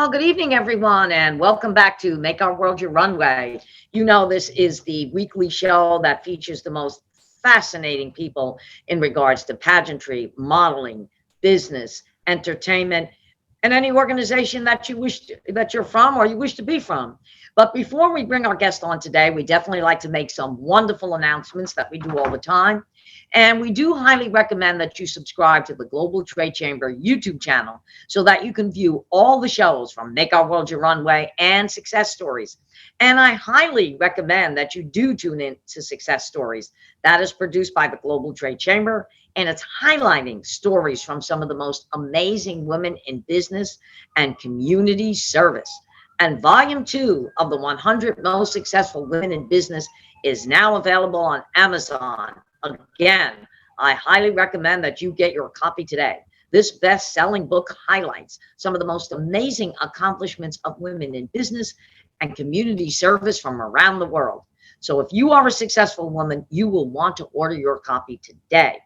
Well, good evening, everyone, and welcome back to Make Our World Your Runway. You know, this is the weekly show that features the most fascinating people in regards to pageantry, modeling, business, entertainment, and any organization that that you're from or you wish to be from. But before we bring our guest on today, we definitely like to make some wonderful announcements that we do all the time. And we do highly recommend that you subscribe to the Global Trade Chamber YouTube channel so that you can view all the shows from Make Our World Your Runway and Success Stories. And I highly recommend that you do tune in to Success Stories. That is produced by the Global Trade Chamber, and it's highlighting stories from some of the most amazing women in business and community service. And volume 2 of the 100 most successful women in business is now available on Amazon. Again, I highly recommend that you get your copy today. This best-selling book highlights some of the most amazing accomplishments of women in business and community service from around the world. So if you are a successful woman, you will want to order your copy today.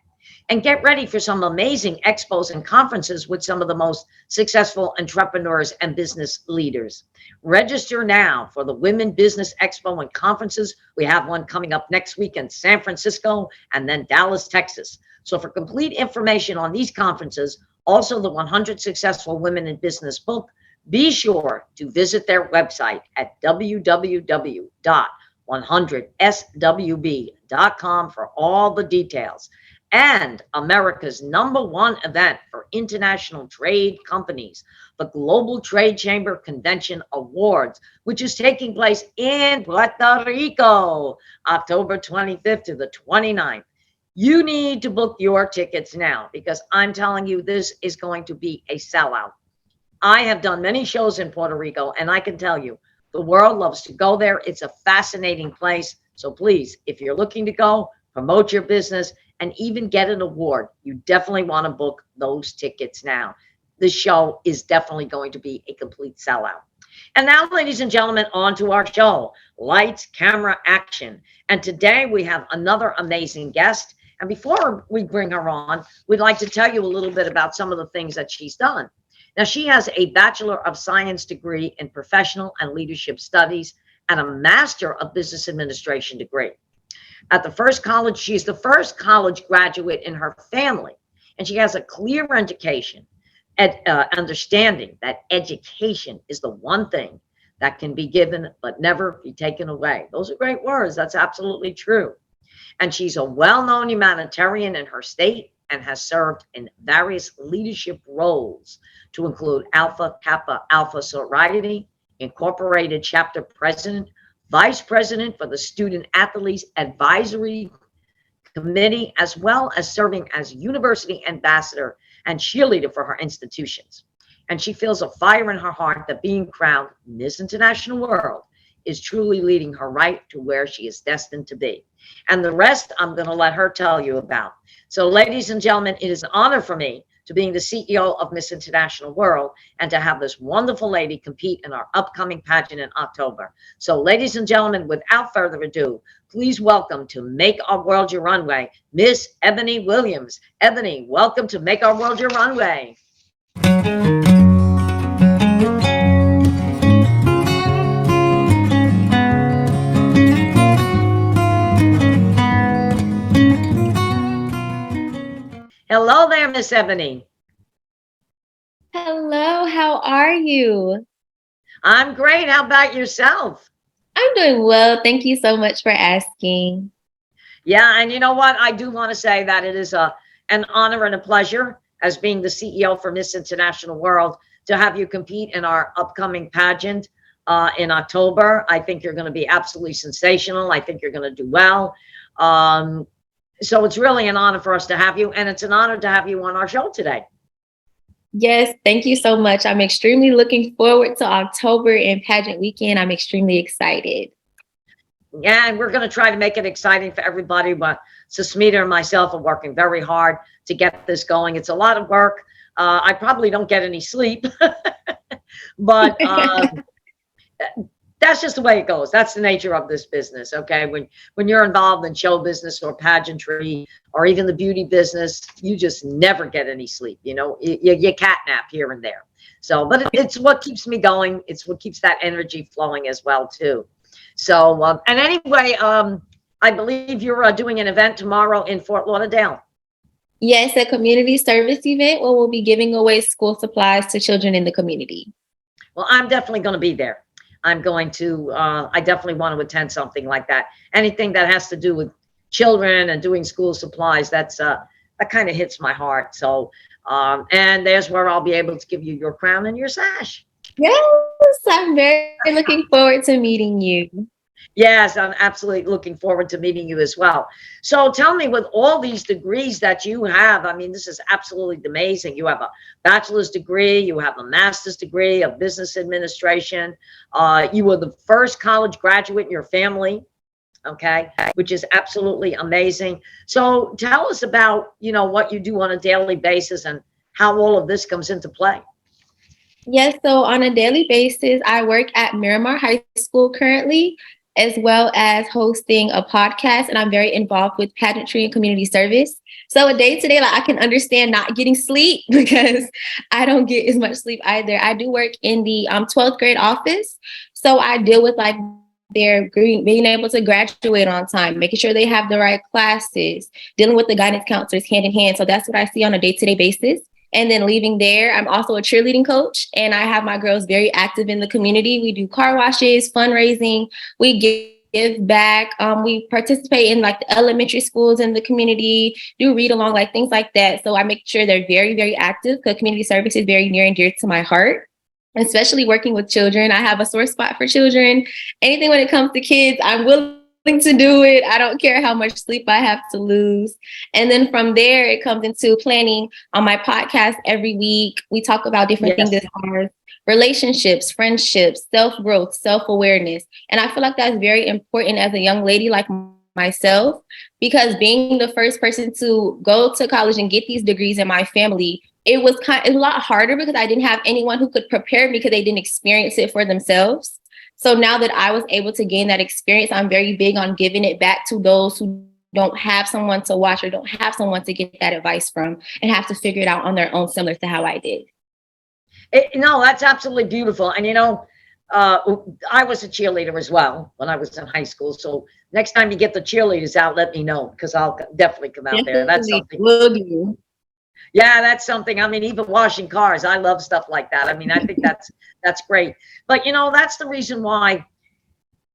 And get ready for some amazing expos and conferences with some of the most successful entrepreneurs and business leaders. Register now for the Women Business Expo and conferences. We have one coming up next week in San Francisco and then Dallas, Texas. So for complete information on these conferences, also the 100 Successful Women in Business book, be sure to visit their website at www.100swb.com for all the details. And America's #1 event for international trade companies, the Global Trade Chamber Convention Awards, which is taking place in Puerto Rico, October 25th to the 29th. You need to book your tickets now because I'm telling you, this is going to be a sellout. I have done many shows in Puerto Rico, and I can tell you, the world loves to go there. It's a fascinating place. So please, if you're looking to go, promote your business, and even get an award, you definitely want to book those tickets now. This show is definitely going to be a complete sellout. And now, ladies and gentlemen, on to our show, Lights, Camera, Action. And today we have another amazing guest. And before we bring her on, we'd like to tell you a little bit about some of the things that she's done. Now, she has a Bachelor of Science degree in Professional and Leadership Studies and a Master of Business Administration degree. At the first college, she's the first college graduate in her family, and she has a clear education and understanding that education is the one thing that can be given but never be taken away. Those are great words. That's absolutely true. And she's a well-known humanitarian in her state and has served in various leadership roles to include Alpha Kappa Alpha Sorority, Incorporated Chapter President, Vice President for the Student Athletes Advisory Committee, as well as serving as University Ambassador and cheerleader for her institutions. And she feels a fire in her heart that being crowned Miss International World is truly leading her right to where she is destined to be. And the rest I'm going to let her tell you about. So ladies and gentlemen, it is an honor for me to being the CEO of Miss International World and to have this wonderful lady compete in our upcoming pageant in October. So ladies and gentlemen, without further ado, please welcome to Make Our World Your Runway, Miss Ebony Williams. Ebony, welcome to Make Our World Your Runway. Hello there, Miss Ebony. Hello, how are you? I'm great. How about yourself? I'm doing well. Thank you so much for asking. Yeah, and you know what? I do want to say that it is an honor and a pleasure as being the CEO for Miss International World to have you compete in our upcoming pageant in October. I think you're going to be absolutely sensational. I think you're going to do well. So it's really an honor for us to have you, and it's an honor to have you on our show today. Yes, thank you so much. I'm extremely looking forward to October and pageant weekend. I'm extremely excited. Yeah, and we're going to try to make it exciting for everybody, but Susmita and myself are working very hard to get this going. It's a lot of work. I probably don't get any sleep, but that's just the way it goes. That's the nature of this business. Okay. When you're involved in show business or pageantry or even the beauty business, you just never get any sleep. You know, you catnap here and there. So, but it's what keeps me going. It's what keeps that energy flowing as well too. So, and anyway, I believe you're doing an event tomorrow in Fort Lauderdale. Yes, a community service event where we'll be giving away school supplies to children in the community. Well, I'm definitely going to be there. I'm going to, I definitely want to attend something like that. Anything that has to do with children and doing school supplies, that kind of hits my heart. So, and there's where I'll be able to give you your crown and your sash. Yes, I'm very looking forward to meeting you. Yes, I'm absolutely looking forward to meeting you as well. So tell me, with all these degrees that you have, I mean, this is absolutely amazing. You have a bachelor's degree, you have a master's degree of business administration. You were the first college graduate in your family, okay, which is absolutely amazing. So tell us about, you know, what you do on a daily basis and how all of this comes into play. Yes, so on a daily basis, I work at Miramar High School currently, as well as hosting a podcast, and I'm very involved with pageantry and community service. So a day to day, like I can understand not getting sleep because I don't get as much sleep either. I do work in the 12th grade office, so I deal with like their being able to graduate on time, making sure they have the right classes, dealing with the guidance counselors hand in hand. So that's what I see on a day to day basis. And then leaving there, I'm also a cheerleading coach, and I have my girls very active in the community. We do car washes, fundraising, we give back. We participate in like the elementary schools in the community, do read along, like things like that. So I make sure they're very, very active because community service is very near and dear to my heart, especially working with children. I have a sore spot for children. Anything when it comes to kids, I'm willing to do it. I don't care how much sleep I have to lose. And then from there, it comes into planning on my podcast every week. We talk about different things as far as relationships, friendships, self-growth, self-awareness. And I feel like that's very important as a young lady like myself, because being the first person to go to college and get these degrees in my family, it was a lot harder because I didn't have anyone who could prepare me because they didn't experience it for themselves. So now that I was able to gain that experience, I'm very big on giving it back to those who don't have someone to watch or don't have someone to get that advice from and have to figure it out on their own, similar to how I did. No, that's absolutely beautiful. And, you know, I was a cheerleader as well when I was in high school. So next time you get the cheerleaders out, let me know, because I'll definitely come out there. That's something. Will do. Yeah, that's something. I mean, even washing cars, I love stuff like that. I mean, I think that's great. But, you know, that's the reason why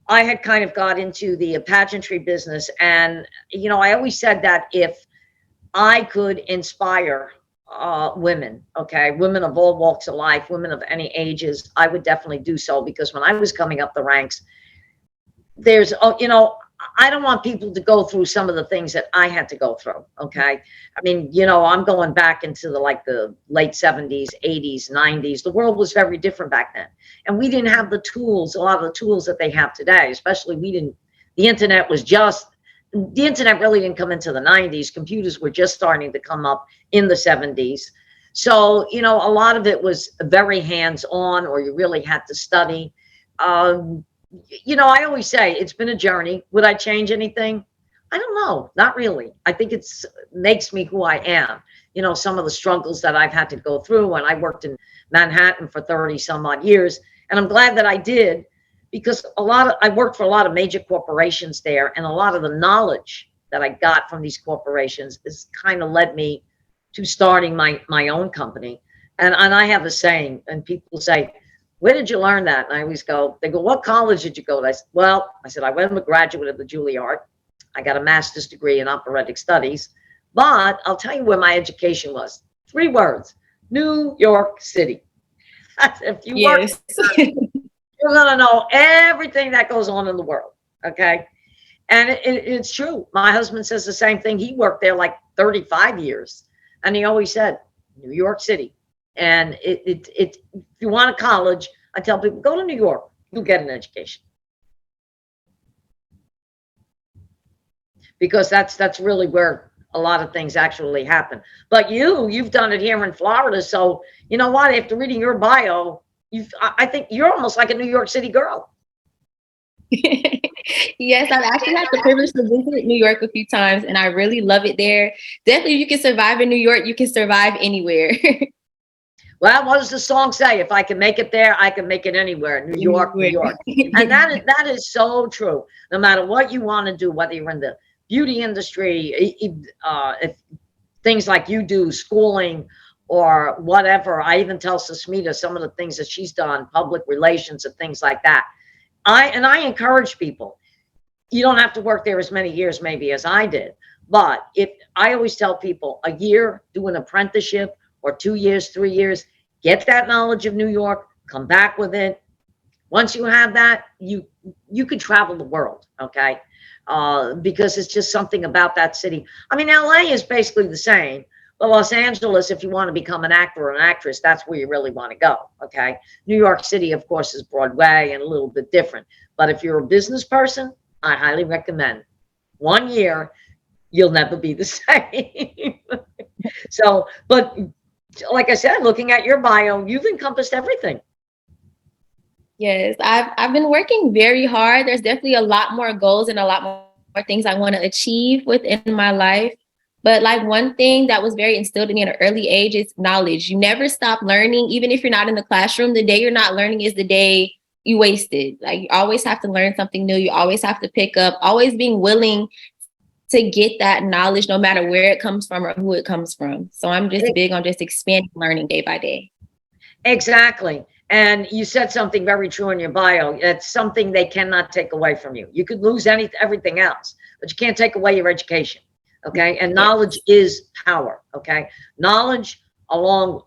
I had kind of got into the pageantry business. And, you know, I always said that if I could inspire women, okay, women of all walks of life, women of any ages, I would definitely do so, because when I was coming up the ranks, there's, you know, I don't want people to go through some of the things that I had to go through. Okay. I mean, you know, I'm going back into the late 70s, 80s, 90s. The world was very different back then. And we didn't have the tools, a lot of the tools that they have today, especially the internet really didn't come into the 90s. Computers were just starting to come up in the 70s. So, you know, a lot of it was very hands-on, or you really had to study. You know, I always say it's been a journey. Would I change anything? I don't know. Not really. I think it's makes me who I am. You know, some of the struggles that I've had to go through when I worked in Manhattan for 30 some odd years. And I'm glad that I did, because I worked for a lot of major corporations there, and a lot of the knowledge that I got from these corporations has kind of led me to starting my own company. And I have a saying, and people say, "Where did you learn that?" And I always they go, "What college did you go to?" I said, I went a graduate of the Juilliard. I got a master's degree in operatic studies, but I'll tell you where my education was. 3 words: New York City. If you work, you're going to know everything that goes on in the world. Okay. And it's true. My husband says the same thing. He worked there like 35 years. And he always said, New York City. And if you want a college, I tell people, go to New York, you'll get an education. Because that's really where a lot of things actually happen. But you've done it here in Florida. So you know what? After reading your bio, I think you're almost like a New York City girl. Yes, I've actually had the privilege to visit New York a few times, and I really love it there. Definitely, if you can survive in New York, you can survive anywhere. Well, what does the song say? If I can make it there, I can make it anywhere. New York, New Anywhere. York. And that is so true. No matter what you want to do, whether you're in the beauty industry, if things like you do, schooling or whatever. I even tell Susmita some of the things that she's done, public relations and things like that. I encourage people. You don't have to work there as many years maybe as I did, but if I always tell people a year, do an apprenticeship, or 2 years, 3 years, get that knowledge of New York, come back with it. Once you have that, you could travel the world, okay? Because it's just something about that city. I mean, LA is basically the same, but Los Angeles, if you want to become an actor or an actress, that's where you really want to go, okay? New York City, of course, is Broadway and a little bit different. But if you're a business person, I highly recommend 1 year, you'll never be the same. So, but like I said, looking at your bio, you've encompassed everything. Yes, I've been working very hard. There's definitely a lot more goals and a lot more things I want to achieve within my life. But like one thing that was very instilled in me at an early age is knowledge. You never stop learning, even if you're not in the classroom. The day you're not learning is the day you wasted. Like you always have to learn something new. You always have to pick up, always being willing to get that knowledge, no matter where it comes from or who it comes from. So I'm just big on just expanding learning day by day. Exactly. And you said something very true in your bio. It's something they cannot take away from you. You could lose everything else, but you can't take away your education. Okay. And knowledge is power. Okay. Knowledge along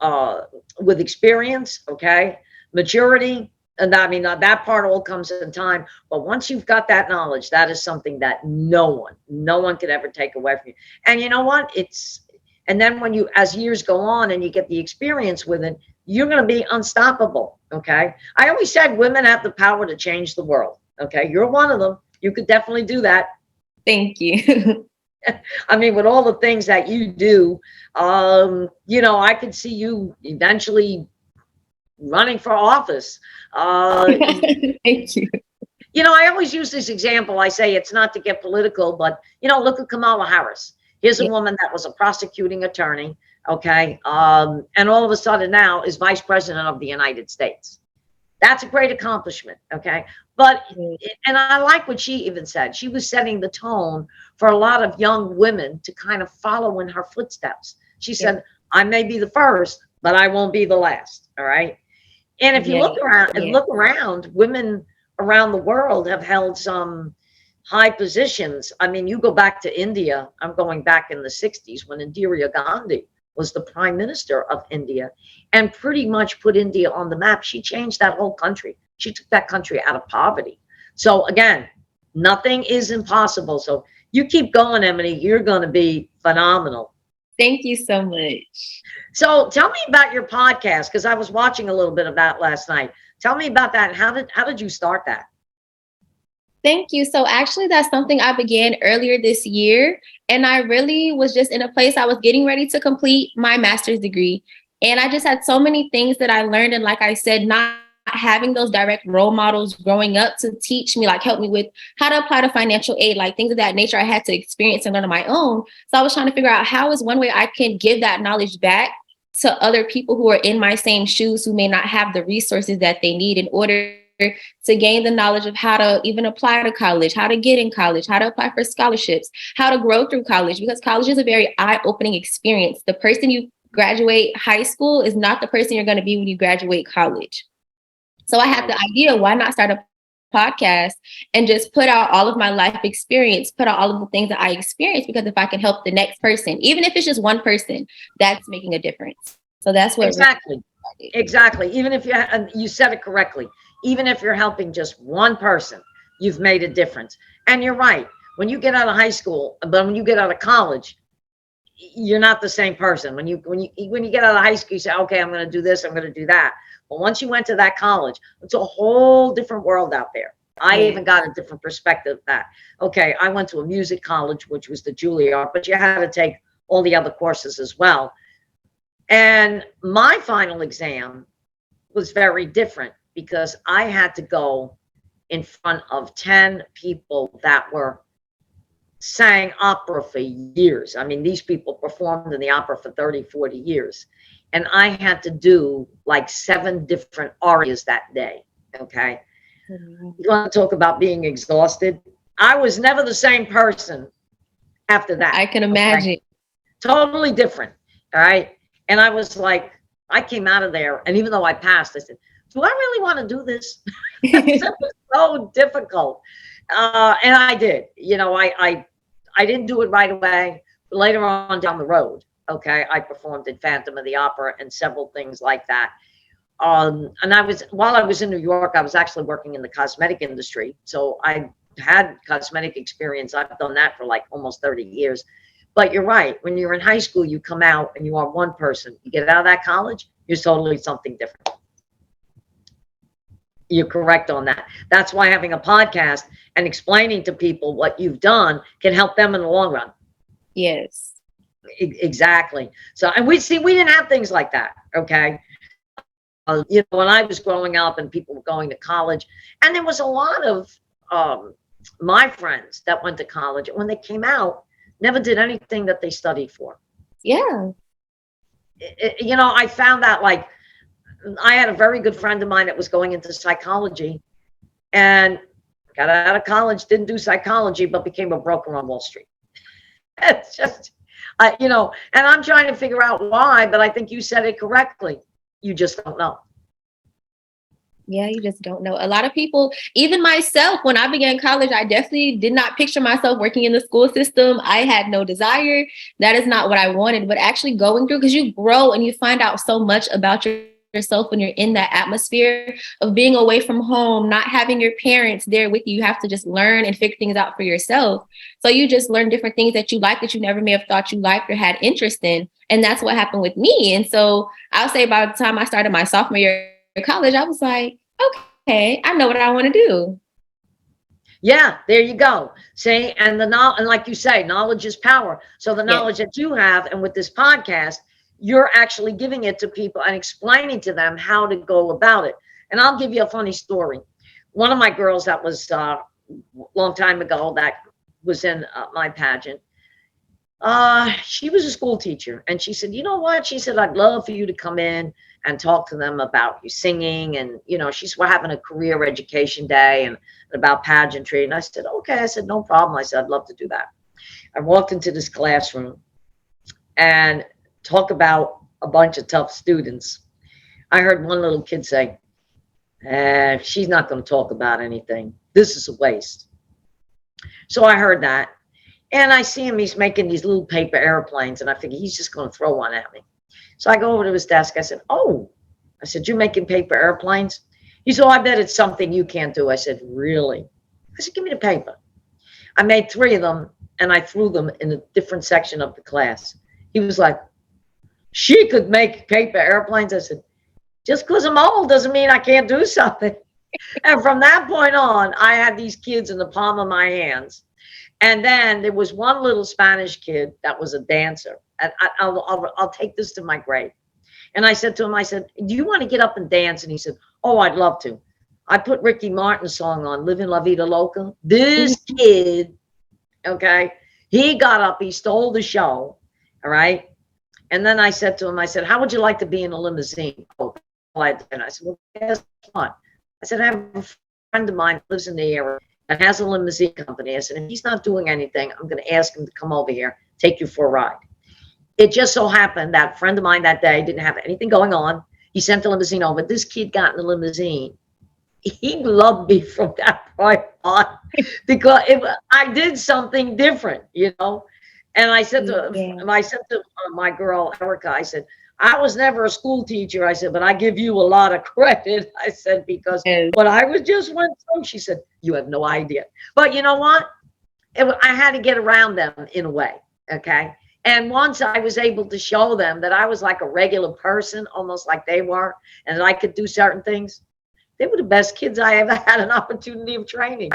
with experience. Okay. Maturity. And I mean, that part all comes in time. But once you've got that knowledge, that is something that no one could ever take away from you. And you know what? And then when you, as years go on and you get the experience with it, you're going to be unstoppable. Okay. I always said women have the power to change the world. Okay. You're one of them. You could definitely do that. Thank you. I mean, with all the things that you do, I could see you eventually running for office. Thank you. I always use this example. I say it's not to get political, but, look at Kamala Harris. Here's a woman that was a prosecuting attorney. Okay. And all of a sudden now is vice president of the United States. That's a great accomplishment. Okay. But, and I like what she even said. She was setting the tone for a lot of young women to kind of follow in her footsteps. She said, I may be the first, but I won't be the last. All right. And if you look around, women around the world have held some high positions. I mean, you go back to India. I'm going back in the 60s when Indira Gandhi was the prime minister of India and pretty much put India on the map. She changed that whole country. She took that country out of poverty. So again, nothing is impossible. So you keep going, Ebony. You're going to be phenomenal. Thank you so much. So tell me about your podcast, because I was watching a little bit of that last night. Tell me about that. How did you start that? Thank you. So actually, that's something I began earlier this year. And I really was just in a place I was getting ready to complete my master's degree. And I just had so many things that I learned. And like I said, not having those direct role models growing up to teach me, like help me with how to apply to financial aid, like things of that nature I had to experience and learn on my own. So I was trying to figure out how is one way I can give that knowledge back to other people who are in my same shoes, who may not have the resources that they need in order to gain the knowledge of how to even apply to college, how to get in college, how to apply for scholarships, how to grow through college, because college is a very eye-opening experience. The person you graduate high school is not the person you're going to be when you graduate college. So I had the idea, why not start a podcast and just put out all of my life experience, put out all of the things that I experienced, because if I can help the next person, even if it's just one person, that's making a difference. So that's what Exactly. Even if you said it correctly, even if you're helping just one person, you've made a difference. And you're right. When you get out of high school, but when you get out of college, you're not the same person. When you get out of high school, you say, okay, I'm going to do this, I'm going to do that. But once you went to that college, it's a whole different world out there. I even got a different perspective of that. Okay, I went to a music college, which was the Juilliard, but you had to take all the other courses as well. And my final exam was very different because I had to go in front of 10 people that were sang opera for years. I mean, these people performed in the opera for 30, 40 years. And I had to do like 7 different arias that day. Okay. You want to talk about being exhausted? I was never the same person after that. I can imagine. Okay? Totally different. All right. And I was like, I came out of there, and even though I passed, I said, do I really want to do this? It was so difficult. And I did. You know, I didn't do it right away. But later on down the road, okay, I performed in Phantom of the Opera and several things like that. And while I was in New York, I was actually working in the cosmetic industry. So I had cosmetic experience. I've done that for like almost 30 years. But you're right. When you're in high school, you come out and you are one person. You get out of that college, you're totally something different. You're correct on that. That's why having a podcast and explaining to people what you've done can help them in the long run. Yes. Exactly. So, and we didn't have things like that. Okay. You know, when I was growing up and people were going to college, and there was a lot of my friends that went to college, when they came out, never did anything that they studied for. Yeah. You know, I found that, like, I had a very good friend of mine that was going into psychology and got out of college, didn't do psychology, but became a broker on Wall Street. It's just, you know, and I'm trying to figure out why, but I think you said it correctly. You just don't know. Yeah, you just don't know. A lot of people, even myself, when I began college, I definitely did not picture myself working in the school system. I had no desire. That is not what I wanted. But actually going through, because you grow and you find out so much about yourself when you're in that atmosphere of being away from home, not having your parents there with you. You have to just learn and figure things out for yourself. So you just learn different things that you like that you never may have thought you liked or had interest in. And that's what happened with me. And so I'll say by the time I started my sophomore year of college, I was like, okay, I know what I want to do. Yeah, there you go. See, and and like you say, knowledge is power. So the knowledge that you have, and with this podcast, you're actually giving it to people and explaining to them how to go about it. And I'll give you a funny story. One of my girls that was a long time ago that was in my pageant, she was a school teacher, and she said, you know what? She said, I'd love for you to come in and talk to them about you singing. And, you know, we're having a career education day and about pageantry. And I said, okay. I said, no problem. I said, I'd love to do that. I walked into this classroom and talk about a bunch of tough students. I heard one little kid say, she's not going to talk about anything. This is a waste. So I heard that. And I see him, he's making these little paper airplanes. And I figure he's just going to throw one at me. So I go over to his desk. I said, I said, you're making paper airplanes? He said, I bet it's something you can't do. I said, really? I said, give me the paper. I made 3 of them and I threw them in a different section of the class. He was like, she could make paper airplanes. I said, just because I'm old doesn't mean I can't do something. And from that point on, I had these kids in the palm of my hands. And then there was one little Spanish kid that was a dancer. And I'll take this to my grave. And I said to him, I said, do you want to get up and dance? And he said, oh, I'd love to. I put Ricky Martin's song on, Living La Vida Loca. This kid, okay, he got up, he stole the show, all right? And then I said to him, I said, how would you like to be in a limousine? Oh, and I said, well, guess what? I said, I have a friend of mine who lives in the area and has a limousine company. I said, if he's not doing anything, I'm going to ask him to come over here, take you for a ride. It just so happened that a friend of mine that day didn't have anything going on. He sent the limousine over. This kid got in the limousine. He loved me from that point on because I did something different, you know. And I said to my girl Erica, I said, I was never a school teacher. I said, but I give you a lot of credit. I said, because what I was just went through, she said, you have no idea. But you know what? I had to get around them in a way. Okay. And once I was able to show them that I was like a regular person, almost like they were, and that I could do certain things, they were the best kids I ever had an opportunity of training.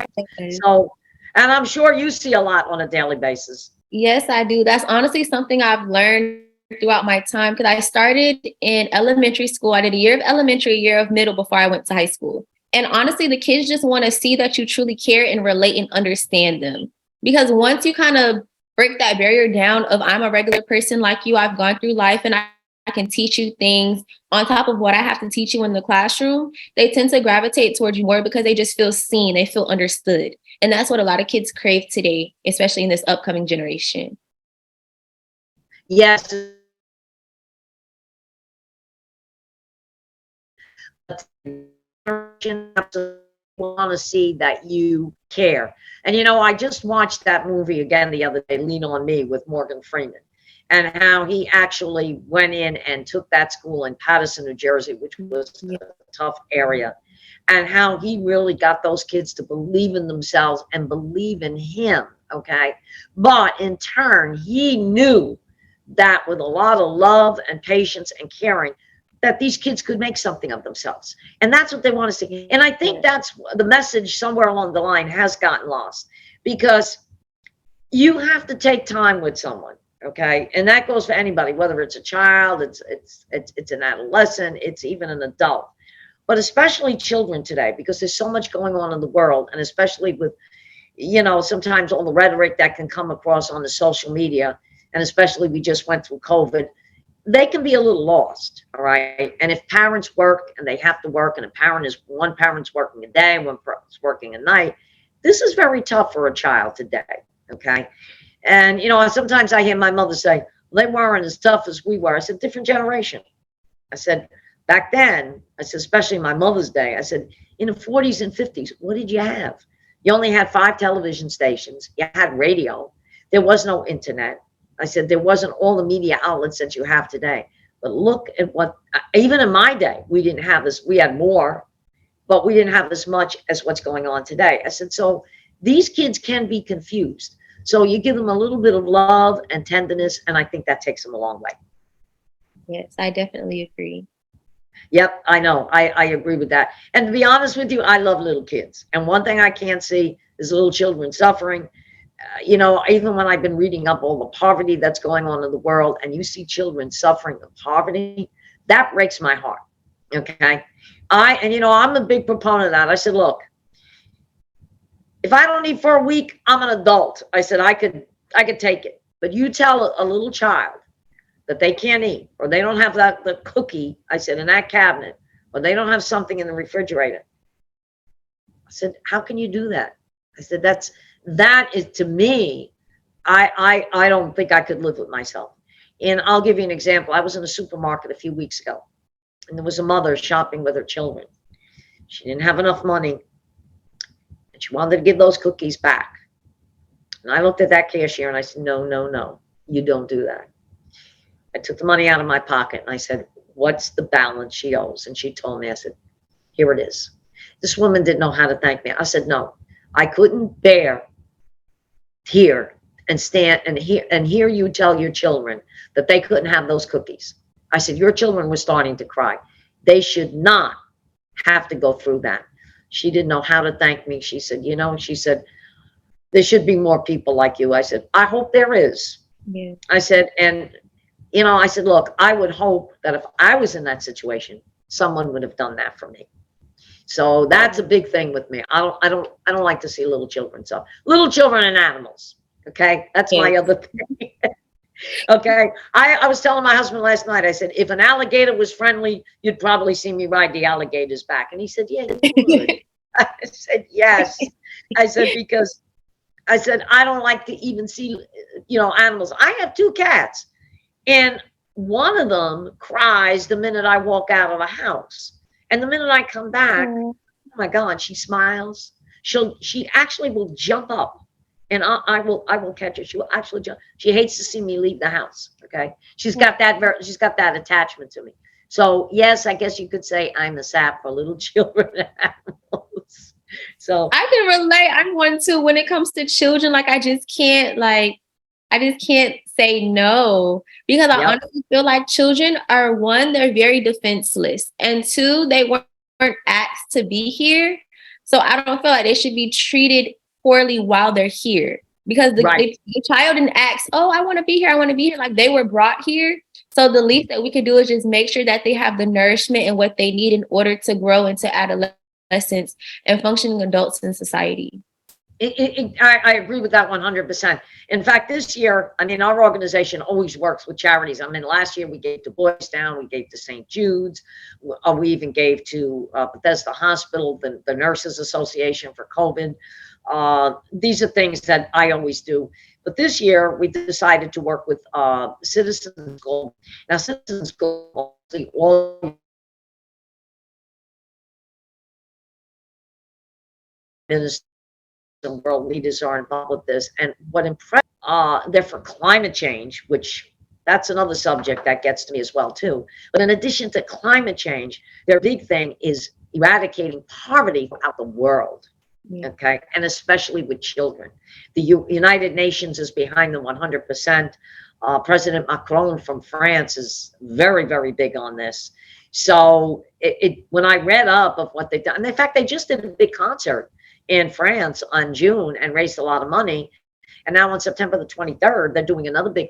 So, and I'm sure you see a lot on a daily basis. Yes, I do. That's honestly something I've learned throughout my time, because I started in elementary school. I did a year of elementary, a year of middle before I went to high school. And honestly, the kids just want to see that you truly care and relate and understand them. Because once you kind of break that barrier down of I'm a regular person like you, I've gone through life and I can teach you things on top of what I have to teach you in the classroom, they tend to gravitate towards you more because they just feel seen, they feel understood. And that's what a lot of kids crave today, especially in this upcoming generation. Yes. Want to see that you care. And you know, I just watched that movie again the other day, Lean on Me, with Morgan Freeman, and how he actually went in and took that school in Paterson, New Jersey, which was a tough area, and how he really got those kids to believe in themselves and believe in him. Okay. But in turn, he knew that with a lot of love and patience and caring, that these kids could make something of themselves. And that's what they want to see. And I think that's the message somewhere along the line has gotten lost, because you have to take time with someone. Okay. And that goes for anybody, whether it's a child, it's an adolescent, it's even an adult, but especially children today, because there's so much going on in the world. And especially with, you know, sometimes all the rhetoric that can come across on the social media, and especially we just went through COVID, they can be a little lost. All right. And if parents work and they have to work, and one parent's working a day, one parent's working a night, this is very tough for a child today. Okay. And, you know, sometimes I hear my mother say, well, they weren't as tough as we were. I said, different generation. I said, back then, I said, especially my mother's day, I said, in the 40s and 50s, what did you have? You only had 5 television stations. You had radio. There was no internet. I said, there wasn't all the media outlets that you have today. But look at what, even in my day, we didn't have this. We had more, but we didn't have as much as what's going on today. I said, so these kids can be confused. So you give them a little bit of love and tenderness, and I think that takes them a long way. Yes, I definitely agree. Yep, I know. I agree with that. And to be honest with you, I love little kids. And one thing I can't see is little children suffering. You know, even when I've been reading up all the poverty that's going on in the world, and you see children suffering of poverty, that breaks my heart. Okay. And you know, I'm a big proponent of that. I said, look, if I don't eat for a week, I'm an adult. I said, I could take it. But you tell a little child that they can't eat, or they don't have the cookie, I said, in that cabinet, or they don't have something in the refrigerator. I said, how can you do that? I said, that is, to me, I don't think I could live with myself. And I'll give you an example. I was in a supermarket a few weeks ago, and there was a mother shopping with her children. She didn't have enough money, and she wanted to give those cookies back. And I looked at that cashier and I said, no, no, no, you don't do that. I took the money out of my pocket and I said, what's the balance she owes? And she told me, I said, here it is. This woman didn't know how to thank me. I said, no, I couldn't bear here and stand and hear you tell your children that they couldn't have those cookies. I said, your children were starting to cry. They should not have to go through that. She didn't know how to thank me. She said, you know, she said, there should be more people like you. I said, I hope there is. Yeah. I said, and you know, I said, look, I would hope that if I was in that situation, someone would have done that for me. So that's a big thing with me. I don't like to see little children. So little children and animals. Okay. That's my other thing. Okay. I was telling my husband last night, I said, if an alligator was friendly, you'd probably see me ride the alligator's back. And he said, yeah, you would. I said, yes. I said, because I said, I don't like to even see, you know, animals. I have 2 cats, and one of them cries the minute I walk out of the house. And the minute I come back, oh my God, she smiles. She actually will jump up, and I will catch her. She will actually jump. She hates to see me leave the house. Okay. She's got that attachment to me. So yes, I guess you could say I'm a sap for little children and animals. So I can relate. I'm one too. When it comes to children, like I just can't say no, because I honestly feel like children are, one, they're very defenseless, and 2, they weren't asked to be here. So I don't feel like they should be treated poorly while they're here, because the child didn't ask, oh, I want to be here. I want to be here. Like, they were brought here. So the least that we can do is just make sure that they have the nourishment and what they need in order to grow into adolescence adolescents and functioning adults in society. I agree with that 100%. In fact, this year, I mean, our organization always works with charities. I mean, last year we gave to Boys Town, we gave to St. Jude's, we even gave to Bethesda Hospital, the Nurses Association for COVID. These are things that I always do. But this year we decided to work with Citizens Global. Now, Citizens Global, all ministers and world leaders are involved with this. And what impressed, they're for climate change, which that's another subject that gets to me as well too. But in addition to climate change, their big thing is eradicating poverty throughout the world. Yeah. Okay, and especially with children. The United Nations is behind them 100%. President Macron from France is very, very big on this. So when I read up of what they've done, and in fact, they just did a big concert in France on June and raised a lot of money. And now on September the 23rd, they're doing another big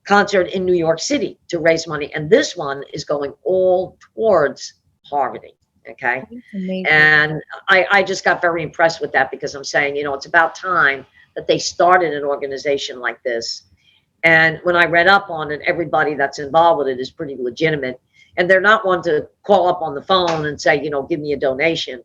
concert in New York City to raise money. And this one is going all towards poverty. Okay. And I just got very impressed with that, because I'm saying, you know, it's about time that they started an organization like this. And when I read up on it, everybody that's involved with it is pretty legitimate. And they're not one to call up on the phone and say, you know, give me a donation.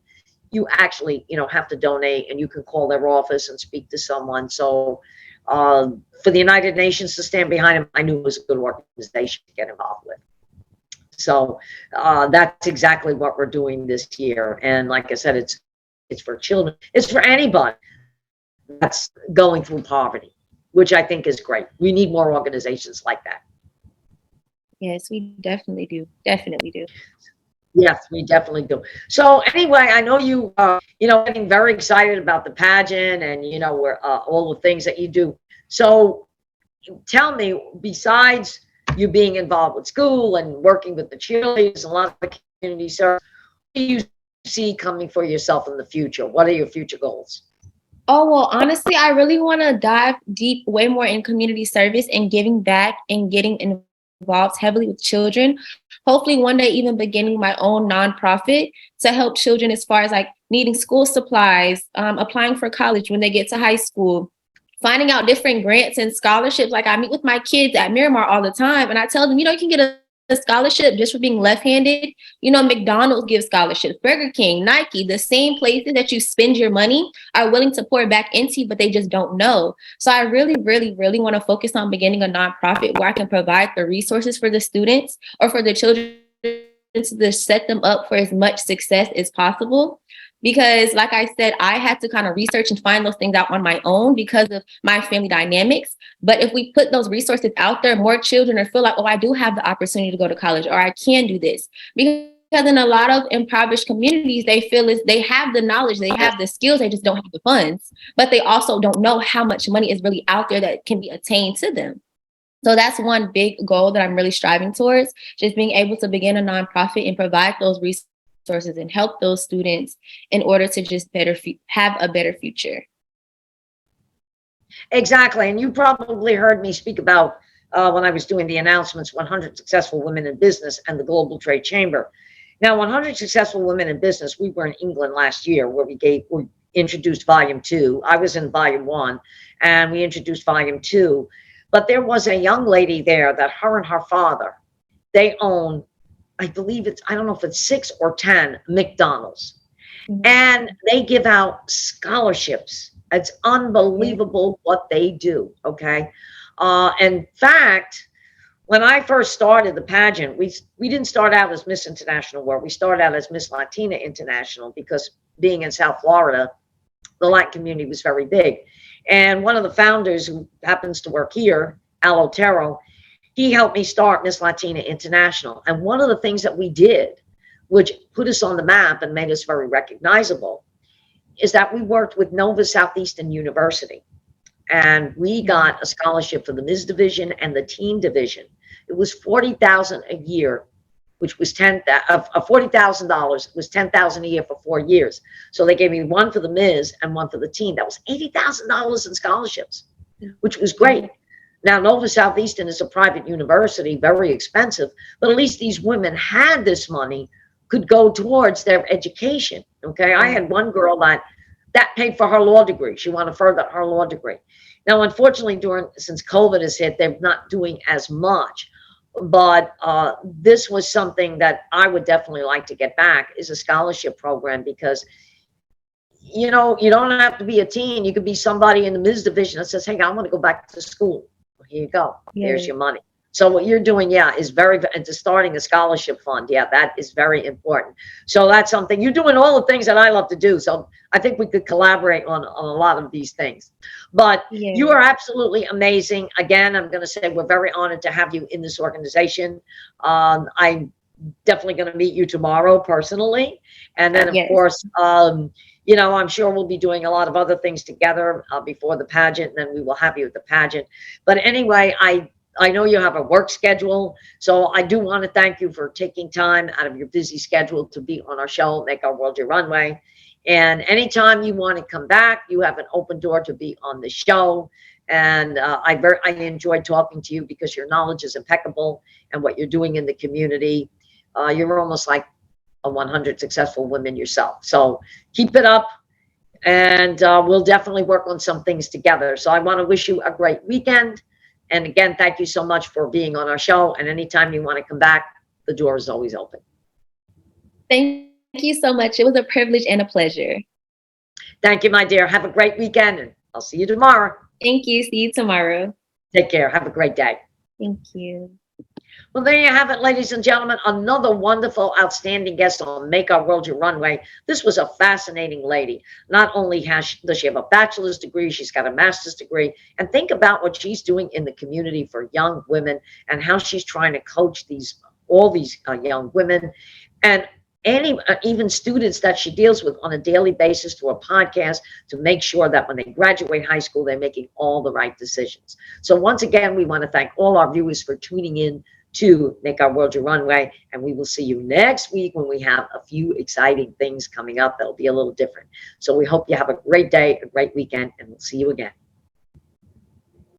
You actually, you know, have to donate, and you can call their office and speak to someone. So for the United Nations to stand behind them, I knew it was a good organization to get involved with. So that's exactly what we're doing this year. And like I said, it's for children. It's for anybody that's going through poverty, which I think is great. We need more organizations like that. Yes, we definitely do. Definitely do. Yes, we definitely do. So anyway, I know you, you know, getting very excited about the pageant and, you know, where all the things that you do. So tell me, besides you being involved with school and working with the cheerleaders, a lot of the community service, what do you see coming for yourself in the future? What are your future goals? Oh, well, honestly, I really want to dive deep way more in community service and giving back and getting involved heavily with children. Hopefully one day even beginning my own nonprofit to help children as far as like needing school supplies, applying for college when they get to high school, finding out different grants and scholarships. Like I meet with my kids at Miramar all the time and I tell them, you know, you can get a scholarship just for being left-handed. You know, McDonald's gives scholarships, Burger King, Nike, the same places that you spend your money are willing to pour back into you, but they just don't know. So I really, really, really want to focus on beginning a nonprofit where I can provide the resources for the students or for the children to set them up for as much success as possible. Because like I said, I had to kind of research and find those things out on my own because of my family dynamics. But if we put those resources out there, more children will feel like, oh, I do have the opportunity to go to college, or I can do this. Because in a lot of impoverished communities, they feel is they have the knowledge, they have the skills, they just don't have the funds. But they also don't know how much money is really out there that can be attained to them. So that's one big goal that I'm really striving towards, just being able to begin a nonprofit and provide those resources and help those students in order to just have a better future. Exactly. And you probably heard me speak about when I was doing the announcements, 100 Successful Women in Business and the Global Trade Chamber. Now, 100 Successful Women in Business, we were in England last year where we introduced Volume 2. I was in Volume 1 and we introduced Volume 2. But there was a young lady there that her and her father, they own, I believe I don't know if it's 6 or 10 McDonald's. And they give out scholarships. It's unbelievable what they do, okay? In fact, when I first started the pageant, we didn't start out as Miss International World. We started out as Miss Latina International because being in South Florida, the Latin community was very big. And one of the founders who happens to work here, Al Otero, he helped me start Miss Latina International. And one of the things that we did, which put us on the map and made us very recognizable, is that we worked with Nova Southeastern University. And we got a scholarship for the Ms. Division and the Teen Division. It was $40,000 a year, which was $40,000 was $10,000 a year for 4 years. So they gave me one for the Ms. and one for the Teen. That was $80,000 in scholarships, which was great. Now, Nova Southeastern is a private university, very expensive, but at least these women had this money, could go towards their education. Okay, I had one girl that paid for her law degree. She wanted to further her law degree. Now, unfortunately, since COVID has hit, they're not doing as much. But this was something that I would definitely like to get back, is a scholarship program, because you know, you don't have to be a teen. You could be somebody in the Ms. division that says, hey, I want to go back to school. Well, here you go. There's your money. So what you're doing, yeah, is and to starting a scholarship fund. Yeah, that is very important. So that's something you're doing, all the things that I love to do. So I think we could collaborate on a lot of these things. But you are absolutely amazing. Again, I'm going to say we're very honored to have you in this organization. I'm definitely going to meet you tomorrow personally. And then, of course, you know, I'm sure we'll be doing a lot of other things together before the pageant, and then we will have you at the pageant. But anyway, I know you have a work schedule, so I do want to thank you for taking time out of your busy schedule to be on our show, Make Our World Your Runway. And anytime you want to come back, you have an open door to be on the show. And I enjoyed talking to you because your knowledge is impeccable, and what you're doing in the community. You're almost like a 100 successful women yourself. So keep it up, and we'll definitely work on some things together. So I want to wish you a great weekend. And again, thank you so much for being on our show. And anytime you want to come back, the door is always open. Thank you so much. It was a privilege and a pleasure. Thank you, my dear. Have a great weekend, and I'll see you tomorrow. Thank you. See you tomorrow. Take care. Have a great day. Thank you. Well, there you have it, ladies and gentlemen. Another wonderful, outstanding guest on Make Our World Your Runway. This was a fascinating lady. Not only does she have a bachelor's degree, she's got a master's degree. And think about what she's doing in the community for young women, and how she's trying to coach all these young women, and even students that she deals with on a daily basis through a podcast, to make sure that when they graduate high school, they're making all the right decisions. So once again, we want to thank all our viewers for tuning in to Make Our World Your Runway, and we will see you next week when we have a few exciting things coming up that'll be a little different. So we hope you have a great day, a great weekend, and we'll see you again.